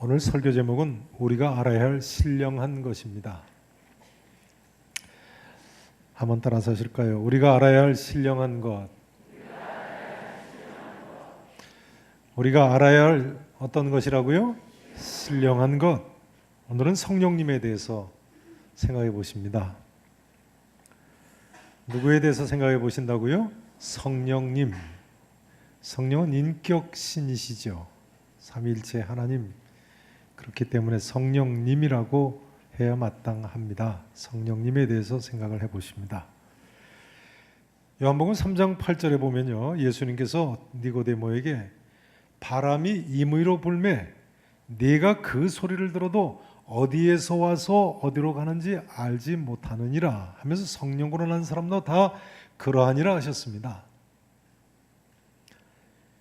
오늘 설교 제목은 우리가 알아야 할 신령한 것입니다. 한번 따라서 하실까요? 우리가 알아야 할 신령한 것. 우리가 알아야 할 어떤 것이라고요? 신령한 것. 오늘은 성령님에 대해서 생각해 보십니다. 누구에 대해서 생각해 보신다고요? 성령님. 성령은 인격신이시죠. 삼위일체 하나님. 그렇기 때문에 성령님이라고 해야 마땅합니다. 성령님에 대해서 생각을 해보십니다. 요한복음 3장 8절에 보면요, 예수님께서 니고데모에게 바람이 임의로 불매 네가 그 소리를 들어도 어디에서 와서 어디로 가는지 알지 못하느니라 하면서 성령으로 난 사람도 다 그러하니라 하셨습니다.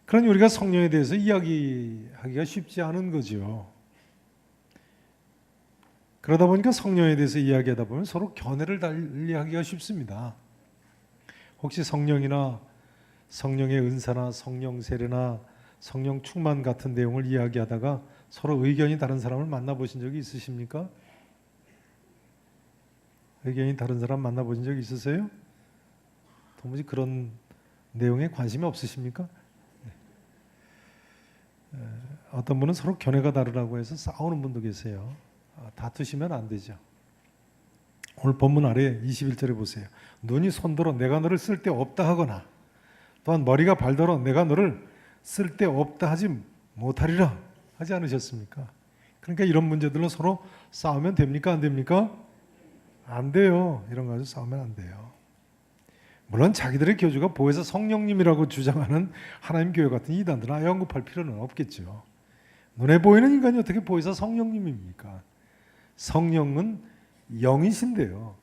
그러니 우리가 성령에 대해서 이야기하기가 쉽지 않은 거죠. 그러다 보니까 성령에 대해서 이야기하다 보면 서로 견해를 달리하기가 쉽습니다. 혹시 성령이나 성령의 은사나 성령 세례나 성령 충만 같은 내용을 이야기하다가 서로 의견이 다른 사람을 만나보신 적이 있으십니까? 의견이 다른 사람 만나보신 적 있으세요? 도무지 그런 내용에 관심이 없으십니까? 어떤 분은 서로 견해가 다르다고 해서 싸우는 분도 계세요. 다투시면 안 되죠. 오늘 본문 아래 21절에 보세요. 눈이 손들어 내가 너를 쓸데없다 하거나 또한 머리가 발더러 내가 너를 쓸데없다 하지 못하리라 하지 않으셨습니까? 그러니까 이런 문제들로 서로 싸우면 됩니까? 안 됩니까? 안 돼요. 이런 거 가지고 싸우면 안 돼요. 물론 자기들의 교주가 보혜사 성령님이라고 주장하는 하나님 교회 같은 이단들은 아예 언급할 필요는 없겠죠. 눈에 보이는 인간이 어떻게 보혜사 성령님입니까? 성령은 영이신데요.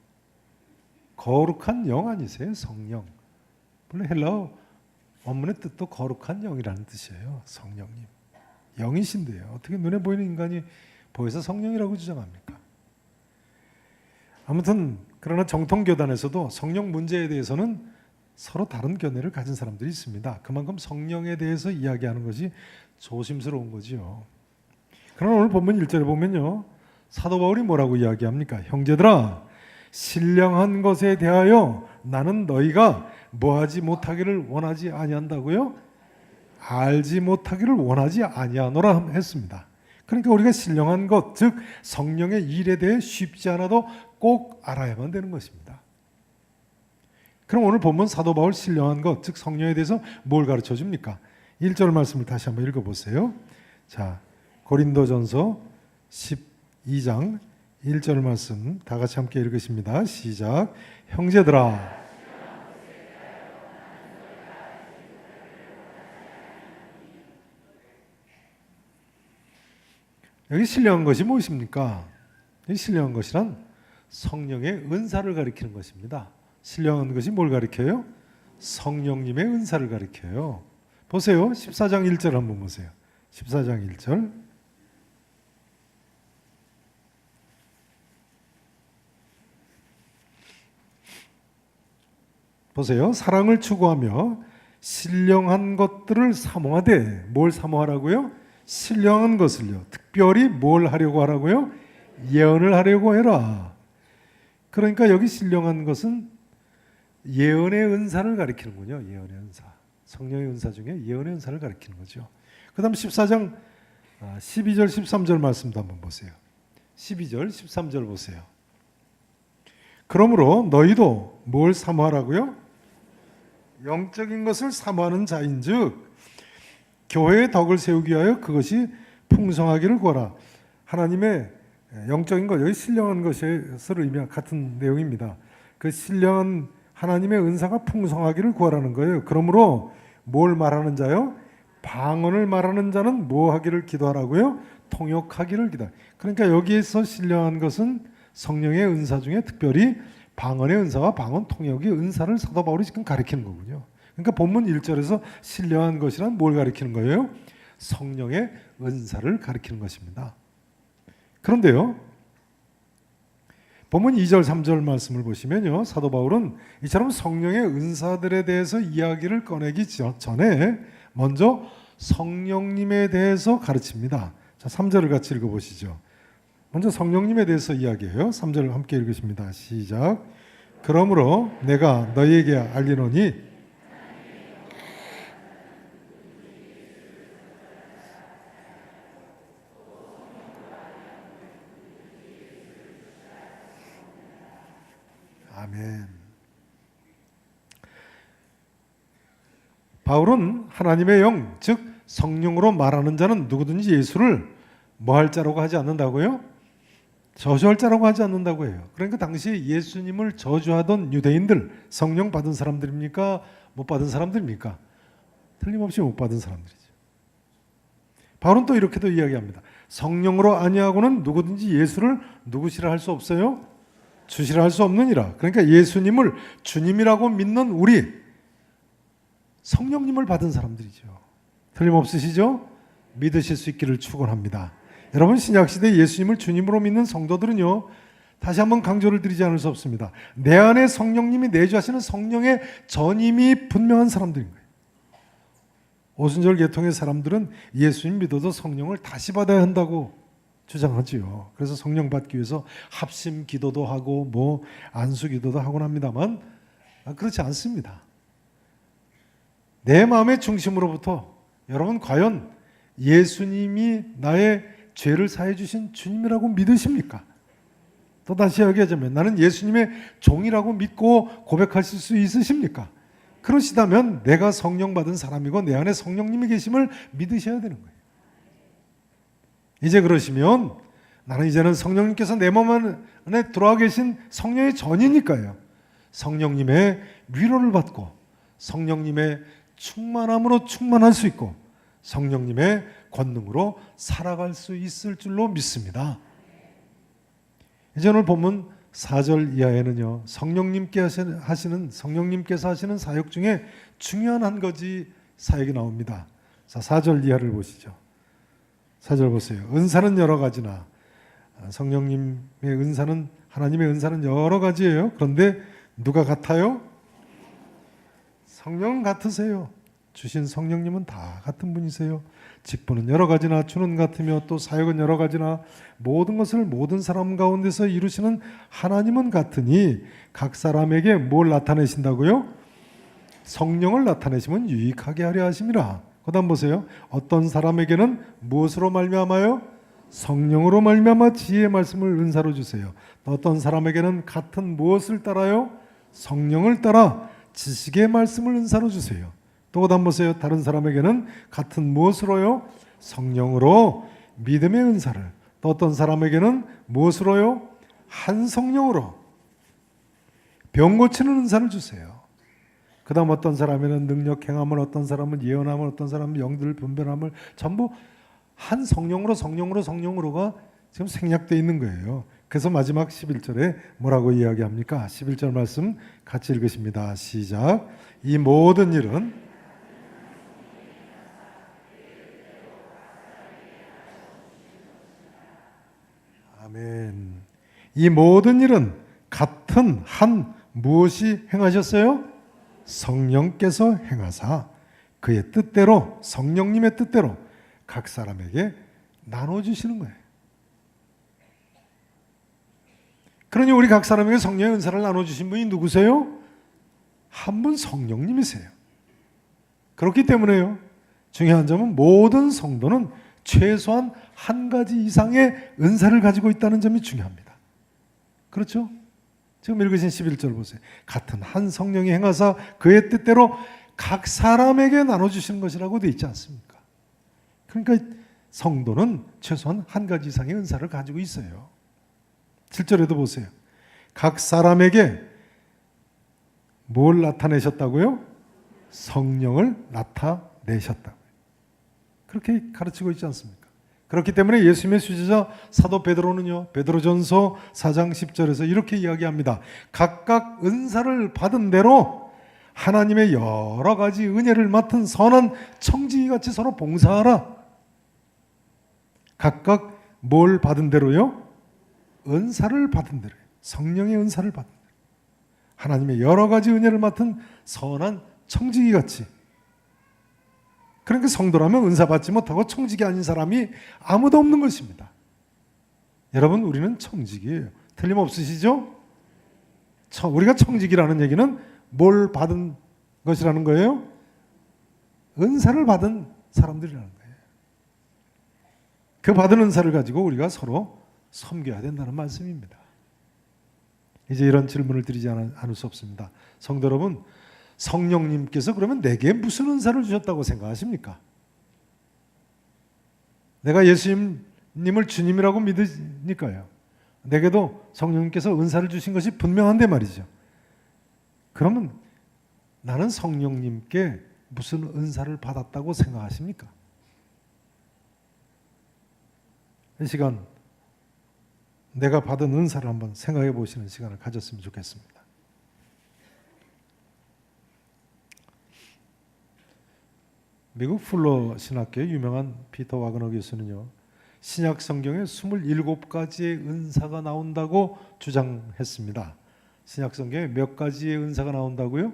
거룩한 영 아니세요? 성령. 물론 헬라어 원문의 뜻도 거룩한 영이라는 뜻이에요. 성령님. 영이신데요. 어떻게 눈에 보이는 인간이 보혜사 성령이라고 주장합니까? 아무튼 그러나 정통교단에서도 성령 문제에 대해서는 서로 다른 견해를 가진 사람들이 있습니다. 그만큼 성령에 대해서 이야기하는 것이 조심스러운 거지요. 그러나 오늘 본문 1절에 보면요, 사도 바울이 뭐라고 이야기합니까? 형제들아, 신령한 것에 대하여 나는 너희가 뭐하지 못하기를 원하지 아니한다고요? 알지 못하기를 원하지 아니하노라 했습니다. 그러니까 우리가 신령한 것, 즉 성령의 일에 대해 쉽지 않아도 꼭 알아야만 되는 것입니다. 그럼 오늘 본문 사도 바울 신령한 것, 즉 성령에 대해서 뭘 가르쳐 줍니까? 1절 말씀을 다시 한번 읽어보세요. 자, 고린도전서 12장 1절 말씀 다 같이 함께 읽으십니다. 시작. 형제들아, 여기 신령한 것이 무엇입니까? 이 신령한 것이란 성령의 은사를 가리키는 것입니다. 신령한 것이 뭘 가리켜요? 성령님의 은사를 가리켜요. 보세요. 14장 1절 한번 보세요. 14장 1절. 보세요. 사랑을 추구하며 신령한 것들을 사모하되, 뭘 사모하라고요? 신령한 것을요. 특별히 뭘 하려고 하라고요? 예언을 하려고 해라. 그러니까 여기 신령한 것은 예언의 은사를 가리키는군요. 예언의 은사. 성령의 은사 중에 예언의 은사를 가리키는 거죠. 그 다음 14장 12절 13절 말씀도 한번 보세요. 12절 13절 보세요. 그러므로 너희도 뭘 사모하라고요? 영적인 것을 사모하는 자인즉 교회의 덕을 세우기 위하여 그것이 풍성하기를 구하라. 하나님의 영적인 것, 여기 신령한 것을 의미하는 같은 내용입니다. 그 신령한 하나님의 은사가 풍성하기를 구하라는 거예요. 그러므로 뭘 말하는 자요? 방언을 말하는 자는 뭐 하기를 기도하라고요? 통역하기를 기도하라. 그러니까 여기에서 신령한 것은 성령의 은사 중에 특별히 방언의 은사와 방언 통역의 은사를 사도 바울이 지금 가리키는 거군요. 그러니까 본문 1절에서 신령한 것이란 뭘 가리키는 거예요? 성령의 은사를 가리키는 것입니다. 그런데요, 본문 2절 3절 말씀을 보시면요, 사도 바울은 이처럼 성령의 은사들에 대해서 이야기를 꺼내기 전에 먼저 성령님에 대해서 가르칩니다. 자, 3절을 같이 읽어보시죠. 먼저 성령님에 대해서 이야기해요. 3절을 함께 읽으십니다. 시작. 그러므로 내가 너희에게 알리노니 아멘. 바울은 하나님의 영, 즉 성령으로 말하는 자는 누구든지 예수를 뭐 할 자라고 하지 않는다고요? 저주할 자라고 하지 않는다고 해요. 그러니까 당시 예수님을 저주하던 유대인들, 성령 받은 사람들입니까? 못 받은 사람들입니까? 틀림없이 못 받은 사람들이죠. 바울은 또 이렇게도 이야기합니다. 성령으로 아니하고는 누구든지 예수를 누구시라 할 수 없어요? 주시라 할 수 없느니라. 그러니까 예수님을 주님이라고 믿는 우리, 성령님을 받은 사람들이죠. 틀림없으시죠? 믿으실 수 있기를 축원합니다. 여러분, 신약시대 예수님을 주님으로 믿는 성도들은요, 다시 한번 강조를 드리지 않을 수 없습니다. 내 안에 성령님이 내주하시는 성령의 전임이 분명한 사람들인 거예요. 오순절 계통의 사람들은 예수님 믿어도 성령을 다시 받아야 한다고 주장하지요. 그래서 성령 받기 위해서 합심 기도도 하고 뭐 안수 기도도 하곤 합니다만 그렇지 않습니다. 내 마음의 중심으로부터 여러분 과연 예수님이 나의 죄를 사해 주신 주님이라고 믿으십니까? 또 다시 이야기하자면 나는 예수님의 종이라고 믿고 고백하실 수 있으십니까? 그러시다면 내가 성령 받은 사람이고 내 안에 성령님이 계심을 믿으셔야 되는 거예요. 이제 그러시면 나는 이제는 성령님께서 내 몸 안에 들어와 계신 성령의 전이니까요. 성령님의 위로를 받고 성령님의 충만함으로 충만할 수 있고 성령님의 권능으로 살아갈 수 있을 줄로 믿습니다. 이제 오늘 본문 4절 이하에는요, 성령님께서 하시는 사역 중에 중요한 한 가지 사역이 나옵니다. 자, 4절 이하를 보시죠. 4절 보세요. 은사는 여러 가지나, 성령님의 은사는, 하나님의 은사는 여러 가지예요. 그런데 누가 같아요? 성령 같으세요. 주신 성령님은 다 같은 분이세요. 직분은 여러 가지나 주는 같으며 또 사역은 여러 가지나 모든 것을 모든 사람 가운데서 이루시는 하나님은 같으니 각 사람에게 뭘 나타내신다고요? 성령을 나타내시면 유익하게 하려 하심이라. 그 다음 보세요. 어떤 사람에게는 무엇으로 말미암아요? 성령으로 말미암아 지혜의 말씀을 은사로 주세요. 또 어떤 사람에게는 같은 무엇을 따라요? 성령을 따라 지식의 말씀을 은사로 주세요. 또 그다음 보세요. 다른 사람에게는 같은 무엇으로요? 성령으로 믿음의 은사를. 또 어떤 사람에게는 무엇으로요? 한 성령으로 병 고치는 은사를 주세요. 그 다음 어떤 사람에는 능력 행함을, 어떤 사람은 예언함을, 어떤 사람은 영들 분별함을, 전부 한 성령으로가 지금 생략되어 있는 거예요. 그래서 마지막 11절에 뭐라고 이야기합니까? 11절 말씀 같이 읽으십니다. 시작. 이 모든 일은 아멘. 이 모든 일은 같은 한 무엇이 행하셨어요? 성령께서 행하사 그의 뜻대로, 성령님의 뜻대로 각 사람에게 나눠주시는 거예요. 그러니 우리 각 사람에게 성령의 은사를 나눠주신 분이 누구세요? 한 분 성령님이세요. 그렇기 때문에요, 중요한 점은 모든 성도는 최소한 한 가지 이상의 은사를 가지고 있다는 점이 중요합니다. 그렇죠? 지금 읽으신 11절 보세요. 같은 한 성령이 행하사 그의 뜻대로 각 사람에게 나눠주시는 것이라고 되어 있지 않습니까? 그러니까 성도는 최소한 한 가지 이상의 은사를 가지고 있어요. 7절에도 보세요. 각 사람에게 뭘 나타내셨다고요? 성령을 나타내셨다고요. 그렇게 가르치고 있지 않습니까? 그렇기 때문에 예수님의 수제자 사도 베드로는요, 베드로전서 4장 10절에서 이렇게 이야기합니다. 각각 은사를 받은 대로 하나님의 여러 가지 은혜를 맡은 선한 청지기같이 서로 봉사하라. 각각 뭘 받은 대로요? 은사를 받은 대로, 성령의 은사를 받은 대로, 하나님의 여러 가지 은혜를 맡은 선한 청지기같이 그러니까 성도라면 은사 받지 못하고 청직이 아닌 사람이 아무도 없는 것입니다. 여러분, 우리는 청직이에요. 틀림없으시죠? 우리가 청직이라는 얘기는 뭘 받은 것이라는 거예요? 은사를 받은 사람들이라는 거예요. 그 받은 은사를 가지고 우리가 서로 섬겨야 된다는 말씀입니다. 이제 이런 질문을 드리지 않을 수 없습니다. 성도 여러분, 성령님께서 그러면 내게 무슨 은사를 주셨다고 생각하십니까? 내가 예수님을 주님이라고 믿으니까요. 내게도 성령님께서 은사를 주신 것이 분명한데 말이죠. 그러면 나는 성령님께 무슨 은사를 받았다고 생각하십니까? 이 시간 내가 받은 은사를 한번 생각해 보시는 시간을 가졌으면 좋겠습니다. 미국 풀러 신학교의 유명한 피터 와그너 교수는요, 신약 성경에 27가지의 은사가 나온다고 주장했습니다. 신약 성경에 몇 가지의 은사가 나온다고요?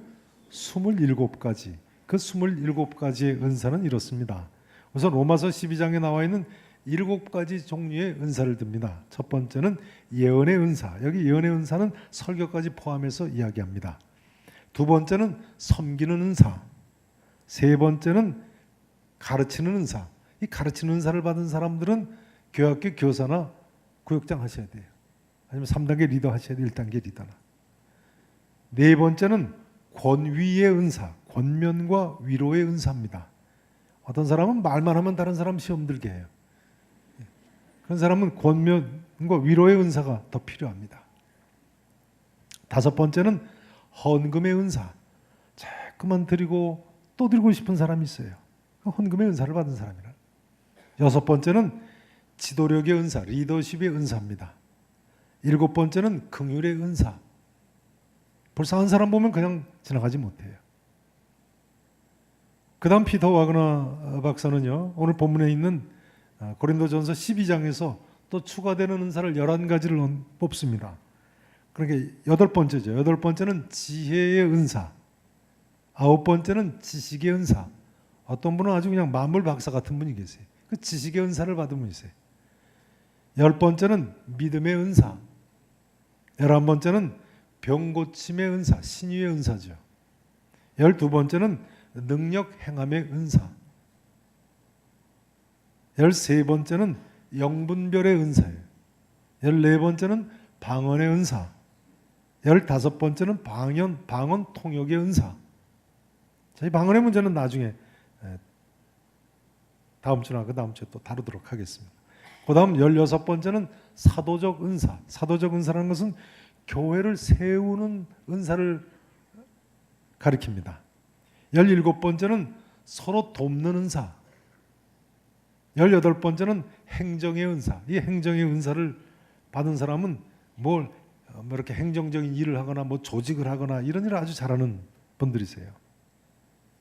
27가지. 그 27가지의 은사는 이렇습니다. 우선 로마서 12장에 나와 있는 7가지 종류의 은사를 듭니다. 첫 번째는 예언의 은사. 여기 예언의 은사는 설교까지 포함해서 이야기합니다. 두 번째는 섬기는 은사. 세 번째는 가르치는 은사. 이 가르치는 은사를 받은 사람들은 교학교 교사나 구역장 하셔야 돼요. 아니면 3단계 리더 하셔야 돼요. 1단계 리더나. 네 번째는 권위의 은사. 권면과 위로의 은사입니다. 어떤 사람은 말만 하면 다른 사람 시험 들게 해요. 그런 사람은 권면과 위로의 은사가 더 필요합니다. 다섯 번째는 헌금의 은사. 자꾸만 드리고 또 드리고 싶은 사람이 있어요. 헌금의 은사를 받은 사람이라. 여섯 번째는 지도력의 은사, 리더십의 은사입니다. 일곱 번째는 긍휼의 은사. 불쌍한 사람 보면 그냥 지나가지 못해요. 그 다음 피터 와그너 박사는요, 오늘 본문에 있는 고린도전서 12장에서 또 추가되는 은사를 11가지를 뽑습니다. 그러니까 여덟 번째죠. 여덟 번째는 지혜의 은사. 아홉 번째는 지식의 은사. 어떤 분은 아주 그냥 만물 박사 같은 분이 계세요. 그 지식의 은사를 받은 분이 있어요. 열 번째는 믿음의 은사. 11번째는 병고침의 은사, 신유의 은사죠. 12번째는 능력 행함의 은사. 13번째는 영분별의 은사예요. 14번째는 방언의 은사. 15번째는 방언 통역의 은사. 이 방언의 문제는 나중에 다음 주나 그 다음 주에 또 다루도록 하겠습니다. 그 다음 16번째는 사도적 은사. 사도적 은사라는 것은 교회를 세우는 은사를 가리킵니다. 17번째는 서로 돕는 은사. 18번째는 행정의 은사. 이 행정의 은사를 받은 사람은 뭐 이렇게 행정적인 일을 하거나 뭐 조직을 하거나 이런 일을 아주 잘하는 분들이세요.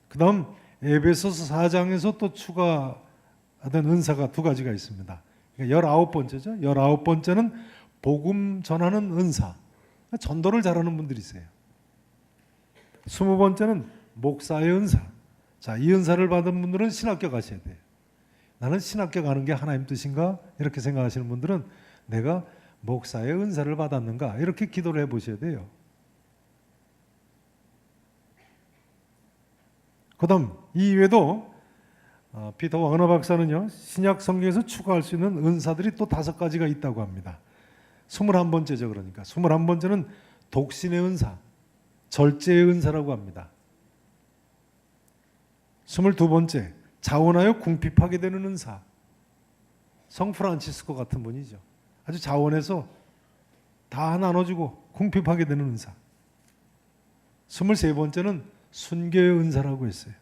그 다음 에베소서 4장에서 또 추가된 은사가 두 가지가 있습니다. 그러니까 19번째죠. 19번째는 복음 전하는 은사. 전도를 잘하는 분들이세요. 20번째는 목사의 은사. 자, 이 은사를 받은 분들은 신학교 가셔야 돼요. 나는 신학교 가는 게 하나님 뜻인가? 이렇게 생각하시는 분들은 내가 목사의 은사를 받았는가? 이렇게 기도를 해보셔야 돼요. 그 다음 이 이외에도 피터 와그너 박사는요, 신약 성경에서 추가할 수 있는 은사들이 또 5가지가 있다고 합니다. 21번째죠. 그러니까 21번째는 독신의 은사, 절제의 은사라고 합니다. 22번째, 자원하여 궁핍하게 되는 은사. 성 프란치스코 같은 분이죠. 아주 자원해서 다 나눠주고 궁핍하게 되는 은사. 23번째는 순교의 은사라고 했어요.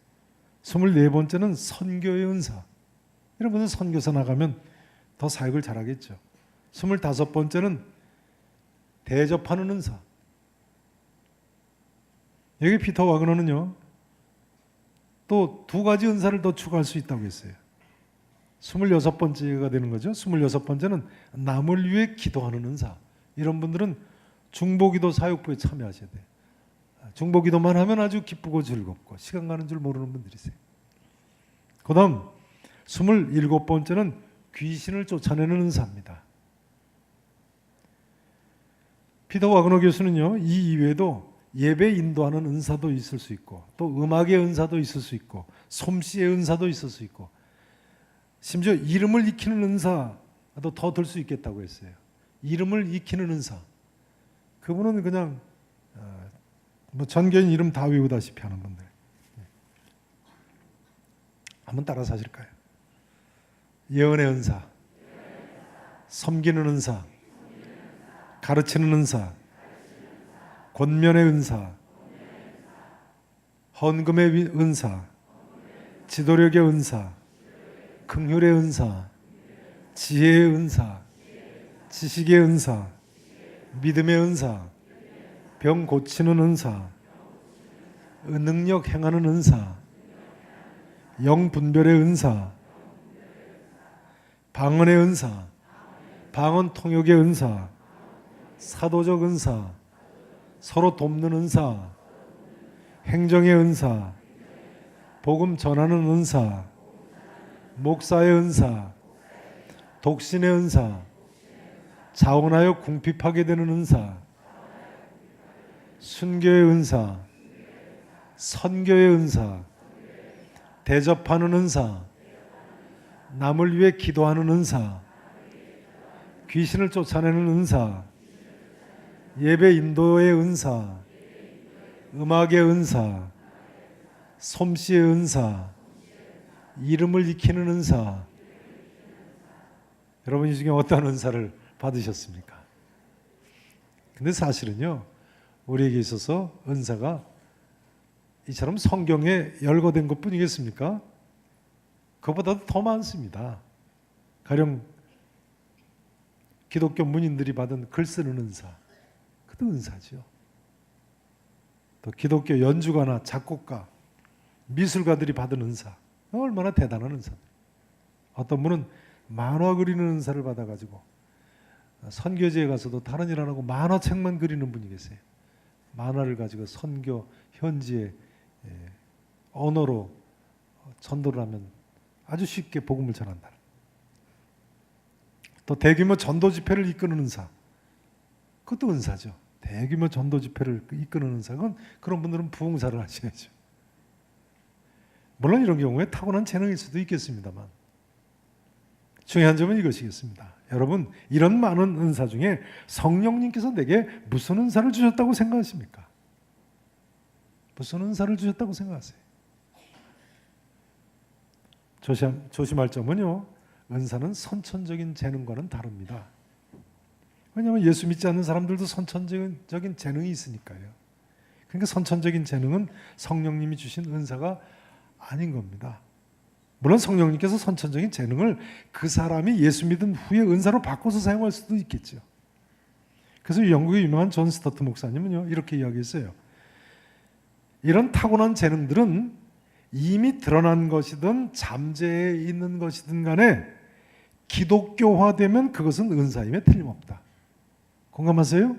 24번째는 선교의 은사. 여러분은 선교사 나가면 더 사역을 잘하겠죠. 25번째는 대접하는 은사. 여기 피터 와그너는요, 또 2가지 은사를 더 추가할 수 있다고 했어요. 26번째가 되는 거죠. 26번째는 남을 위해 기도하는 은사. 이런 분들은 중보기도 사역부에 참여하셔야 돼요. 중보기도만 하면 아주 기쁘고 즐겁고 시간 가는 줄 모르는 분들이세요. 그 다음 27번째는 귀신을 쫓아내는 은사입니다. 피터 와그너 교수는요, 이 이외에도 예배 인도하는 은사도 있을 수 있고, 또 음악의 은사도 있을 수 있고, 솜씨의 은사도 있을 수 있고, 심지어 이름을 익히는 은사도 더 들 수 있겠다고 했어요. 이름을 익히는 은사. 그분은 그냥 전교인 이름 다 외우다시피 하는 분들. 한번 따라서 하실까요? 예언의 은사, 섬기는 은사, 가르치는 은사, 권면의 은사, 헌금의 은사, 지도력의 은사, 긍휼의 은사, 지혜의 은사, 지식의 은사, 믿음의 은사, 병 고치는 은사, 능력 행하는 은사, 영 분별의 은사, 방언의 은사, 방언 통역의 은사, 사도적 은사, 서로 돕는 은사, 행정의 은사, 복음 전하는 은사, 목사의 은사, 독신의 은사, 자원하여 궁핍하게 되는 은사, 순교의 은사, 선교의 은사, 대접하는 은사, 남을 위해 기도하는 은사, 귀신을 쫓아내는 은사, 예배 인도의 은사, 음악의 은사, 솜씨의 은사, 이름을 익히는 은사. 여러분 이 중에 어떤 은사를 받으셨습니까? 근데 사실은요, 우리에게 있어서 은사가 이처럼 성경에 열거된 것 뿐이겠습니까? 그보다도 더 많습니다. 가령 기독교 문인들이 받은 글 쓰는 은사, 그것도 은사죠. 또 기독교 연주가나 작곡가, 미술가들이 받은 은사, 얼마나 대단한 은사. 어떤 분은 만화 그리는 은사를 받아가지고 선교지에 가서도 다른 일 안 하고 만화책만 그리는 분이 계세요. 만화를 가지고 선교 현지의 언어로 전도를 하면 아주 쉽게 복음을 전한다. 또 대규모 전도 집회를 이끄는 은사, 그것도 은사죠. 대규모 전도 집회를 이끄는 은사는 그런 분들은 부흥사를 하셔야죠. 물론 이런 경우에 타고난 재능일 수도 있겠습니다만 중요한 점은 이것이겠습니다. 여러분, 이런 많은 은사 중에 성령님께서 내게 무슨 은사를 주셨다고 생각하십니까? 무슨 은사를 주셨다고 생각하세요? 조심할 점은요, 은사는 선천적인 재능과는 다릅니다. 왜냐하면 예수 믿지 않는 사람들도 선천적인 재능이 있으니까요. 그러니까 선천적인 재능은 성령님이 주신 은사가 아닌 겁니다. 물론 성령님께서 선천적인 재능을 그 사람이 예수 믿은 후에 은사로 바꿔서 사용할 수도 있겠죠. 그래서 영국의 유명한 존 스터트 목사님은요, 이렇게 이야기했어요. 이런 타고난 재능들은 이미 드러난 것이든 잠재해 있는 것이든 간에 기독교화되면 그것은 은사임에 틀림없다. 공감하세요?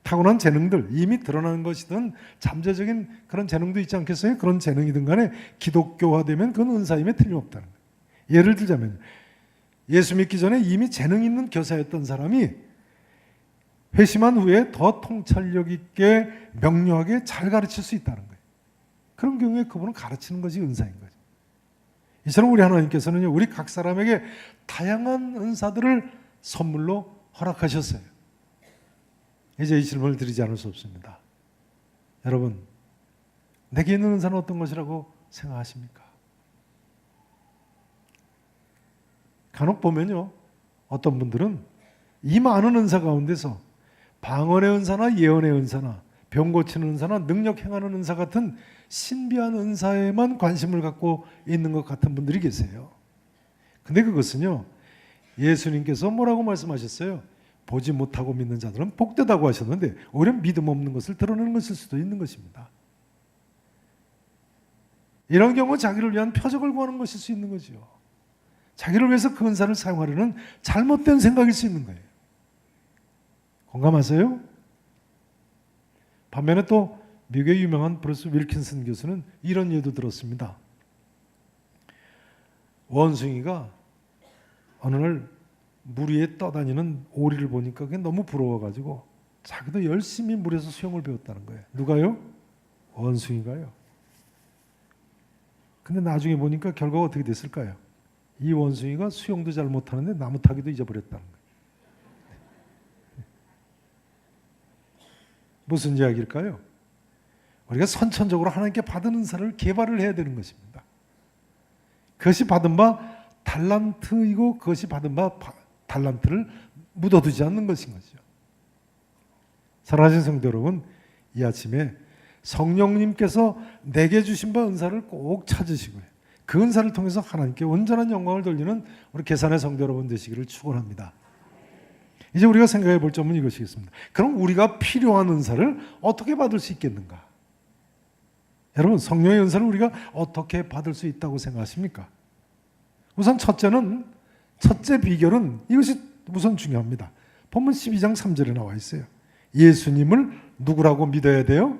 타고난 재능들, 이미 드러난 것이든 잠재적인 그런 재능도 있지 않겠어요? 그런 재능이든 간에 기독교화되면 그건 은사임에 틀림없다는 거예요. 예를 들자면 예수 믿기 전에 이미 재능 있는 교사였던 사람이 회심한 후에 더 통찰력 있게 명료하게 잘 가르칠 수 있다는 거예요. 그런 경우에 그분은 가르치는 것이 은사인 거죠. 이처럼 우리 하나님께서는 우리 각 사람에게 다양한 은사들을 선물로 허락하셨어요. 이제 이 질문을 드리지 않을 수 없습니다. 여러분, 내게 있는 은사는 어떤 것이라고 생각하십니까? 간혹 보면요, 어떤 분들은 이 많은 은사 가운데서 방언의 은사나 예언의 은사나 병 고치는 은사나 능력 행하는 은사 같은 신비한 은사에만 관심을 갖고 있는 것 같은 분들이 계세요. 근데 그것은요, 예수님께서 뭐라고 말씀하셨어요? 보지 못하고 믿는 자들은 복되다고 하셨는데 오히려 믿음 없는 것을 드러내는 것일 수도 있는 것입니다. 이런 경우 자기를 위한 표적을 구하는 것일 수 있는 거죠. 자기를 위해서 그 은사를 사용하려는 잘못된 생각일 수 있는 거예요. 공감하세요? 반면에 또 미국의 유명한 브루스 윌킨슨 교수는 이런 예도 들었습니다. 원숭이가 어느 날 물 위에 떠다니는 오리를 보니까 그게 너무 부러워가지고 자기도 열심히 물에서 수영을 배웠다는 거예요. 누가요? 원숭이가요. 근데 나중에 보니까 결과가 어떻게 됐을까요? 이 원숭이가 수영도 잘 못하는데 나무 타기도 잊어버렸다는 거예요. 무슨 이야기일까요? 우리가 선천적으로 하나님께 받은 은사를 개발을 해야 되는 것입니다. 그것이 받은 바 달란트이고 그것이 받은 바 달란트를 묻어두지 않는 것인 거죠. 사랑하신 성도 여러분, 이 아침에 성령님께서 내게 주신 바 은사를 꼭 찾으시고요. 그 은사를 통해서 하나님께 온전한 영광을 돌리는 우리 계산의 성도 여러분 되시기를 축원합니다. 이제 우리가 생각해 볼 점은 이것이겠습니다. 그럼 우리가 필요한 은사를 어떻게 받을 수 있겠는가? 여러분, 성령의 은사를 우리가 어떻게 받을 수 있다고 생각하십니까? 우선 첫째 비결은 이것이 우선 중요합니다. 본문 12장 3절에 나와 있어요. 예수님을 누구라고 믿어야 돼요?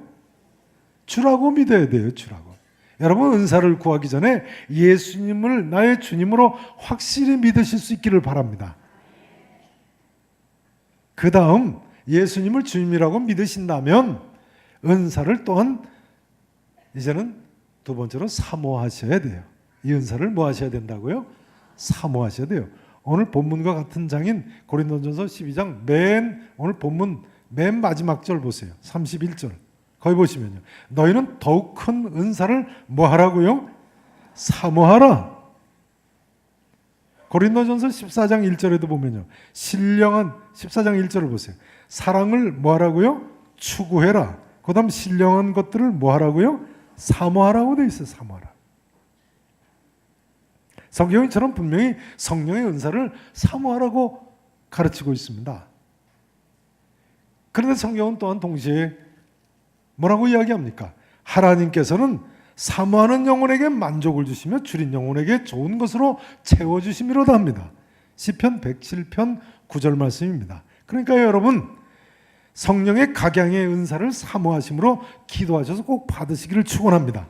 주라고 믿어야 돼요. 주라고. 여러분, 은사를 구하기 전에 예수님을 나의 주님으로 확실히 믿으실 수 있기를 바랍니다. 그 다음 예수님을 주님이라고 믿으신다면 은사를 또한 이제는 두 번째로 사모하셔야 돼요. 이 은사를 뭐 하셔야 된다고요? 사모하셔야 돼요. 오늘 본문과 같은 장인 고린도전서 12장 오늘 본문 맨 마지막 절 보세요. 31절. 거기 보시면요. 너희는 더욱 큰 은사를 뭐 하라고요? 사모하라. 고린도전서 14장 1절에도 보면요. 신령한 14장 1절을 보세요. 사랑을 뭐 하라고요? 추구해라. 그 다음 신령한 것들을 뭐 하라고요? 사모하라고 되어 있어요. 사모하라. 성경이처럼 분명히 성령의 은사를 사모하라고 가르치고 있습니다. 그런데 성경은 또한 동시에 뭐라고 이야기합니까? 하나님께서는 사모하는 영혼에게 만족을 주시며 줄인 영혼에게 좋은 것으로 채워주심이로다 합니다. 시편 107편 9절 말씀입니다. 그러니까 여러분, 성령의 각양의 은사를 사모하심으로 기도하셔서 꼭 받으시기를 축원합니다.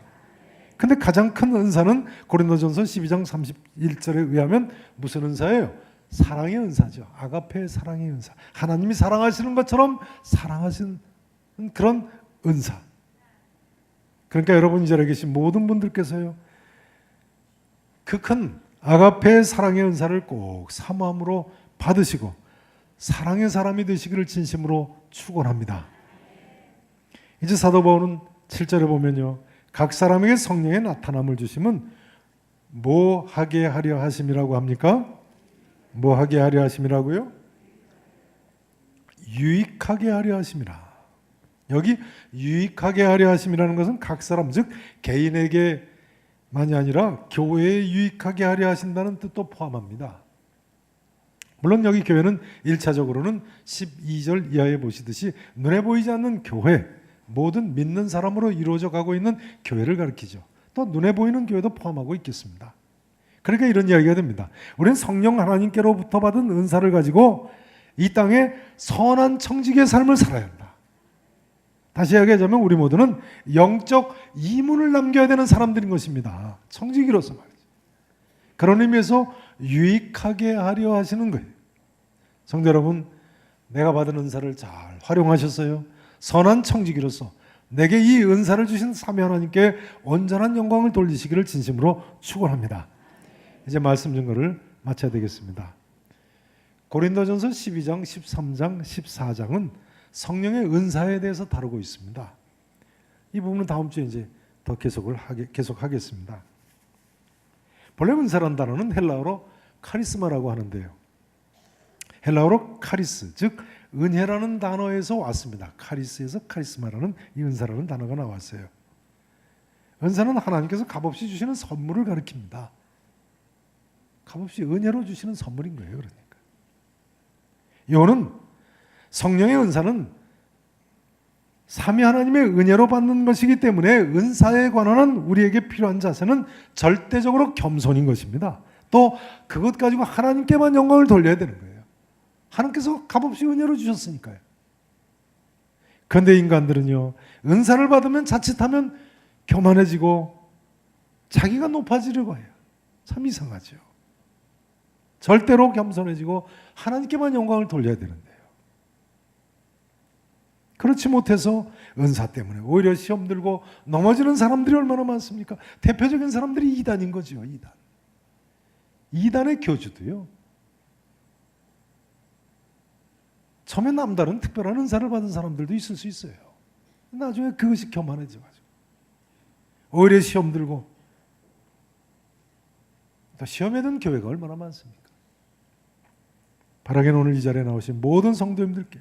근데 가장 큰 은사는 고린도전서 12장 31절에 의하면 무슨 은사예요? 사랑의 은사죠. 아가페의 사랑의 은사. 하나님이 사랑하시는 것처럼 사랑하시는 그런 은사. 그러니까 여러분 이 자리에 계신 모든 분들께서요, 그 큰 아가페의 사랑의 은사를 꼭 사모함으로 받으시고 사랑의 사람이 되시기를 진심으로 축원합니다. 이제 사도 바울은 7절에 보면요, 각 사람에게 성령의 나타남을 주심은 뭐 하게 하려 하심이라고 합니까? 뭐 하게 하려 하심이라고요? 유익하게 하려 하심이라. 여기 유익하게 하려 하심이라는 것은 각 사람, 즉 개인에게만이 아니라 교회에 유익하게 하려 하신다는 뜻도 포함합니다. 물론 여기 교회는 1차적으로는 12절 이하에 보시듯이 눈에 보이지 않는 교회, 모든 믿는 사람으로 이루어져 가고 있는 교회를 가리키죠. 또 눈에 보이는 교회도 포함하고 있겠습니다. 그러니까 이런 이야기가 됩니다. 우리는 성령 하나님께로부터 받은 은사를 가지고 이 땅에 선한 청직의 삶을 살아야 한다. 다시 이야기하자면 우리 모두는 영적 이문을 남겨야 되는 사람들인 것입니다. 청지기로서 말이죠. 그런 의미에서 유익하게 하려 하시는 거예요. 성도 여러분, 내가 받은 은사를 잘 활용하셨어요? 선한 청지기로서 내게 이 은사를 주신 삼위 하나님께 온전한 영광을 돌리시기를 진심으로 축원합니다. 이제 말씀 증거를 마쳐야 되겠습니다. 고린도전서 12장, 13장, 14장은 성령의 은사에 대해서 다루고 있습니다. 이 부분은 다음 주에 이제 더 계속하겠습니다. 본래 은사라는 단어는 헬라어로 카리스마라고 하는데요. 헬라어로 카리스, 즉 은혜라는 단어에서 왔습니다. 카리스에서 카리스마라는 이 은사라는 단어가 나왔어요. 은사는 하나님께서 값없이 주시는 선물을 가리킵니다. 값없이 은혜로 주시는 선물인 거예요. 그러니까 이거는 성령의 은사는 삼위 하나님의 은혜로 받는 것이기 때문에 은사에 관한 우리에게 필요한 자세는 절대적으로 겸손인 것입니다. 또 그것 가지고 하나님께만 영광을 돌려야 되는 거예요. 하나님께서 값없이 은혜로 주셨으니까요. 그런데 인간들은요, 은사를 받으면 자칫하면 교만해지고 자기가 높아지려고 해요. 참 이상하죠. 절대로 겸손해지고 하나님께만 영광을 돌려야 되는데요. 그렇지 못해서 은사 때문에 오히려 시험 들고 넘어지는 사람들이 얼마나 많습니까? 대표적인 사람들이 이단인 거죠. 이단의 교주도요. 처음에 남다른 특별한 은사를 받은 사람들도 있을 수 있어요. 나중에 그것이 교만해져가지고 오히려 시험 들고, 또 시험에 든 교회가 얼마나 많습니까? 바라기는 오늘 이 자리에 나오신 모든 성도님들께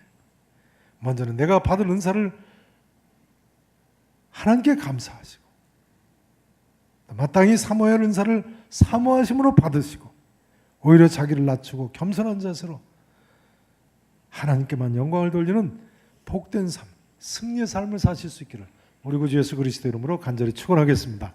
먼저는 내가 받은 은사를 하나님께 감사하시고, 마땅히 사모해야 할 은사를 사모하심으로 받으시고, 오히려 자기를 낮추고 겸손한 자세로 하나님께만 영광을 돌리는 복된 삶, 승리의 삶을 사실 수 있기를 우리 구주 예수 그리스도 이름으로 간절히 축원하겠습니다.